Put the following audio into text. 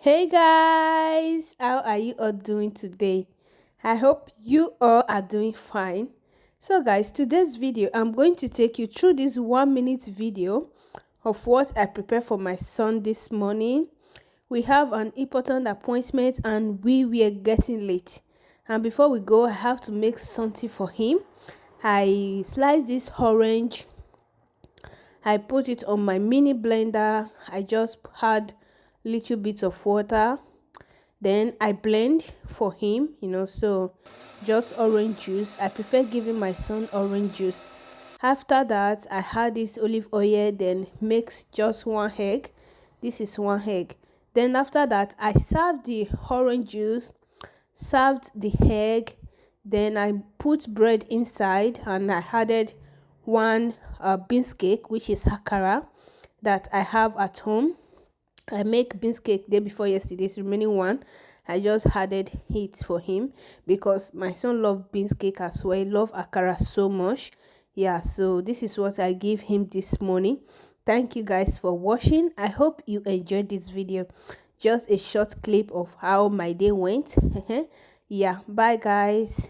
Hey guys, how are you all doing today? I hope you all are doing fine. So guys, today's video I'm going to take you through this 1 minute video of what I prepared for my son this morning. We have an important appointment and we were getting late. And before we go, I have to make something for him. I sliced this orange. I put it on my mini blender. I just had little bits of water, then I blend for him, so just orange juice. I prefer giving my son orange juice. After that, I had this olive oil, then mix just one egg. This is one egg. Then after that, I served the orange juice, served the egg, then I put bread inside and I added one beans cake, which is akara, that I have at home. I make beans cake day before yesterday's remaining one. I just added it for him because my son love beans cake as well. He love akara so much. Yeah, so this is what I gave him this morning. Thank you guys for watching. I hope you enjoyed this video. Just a short clip of how my day went. Yeah, bye guys.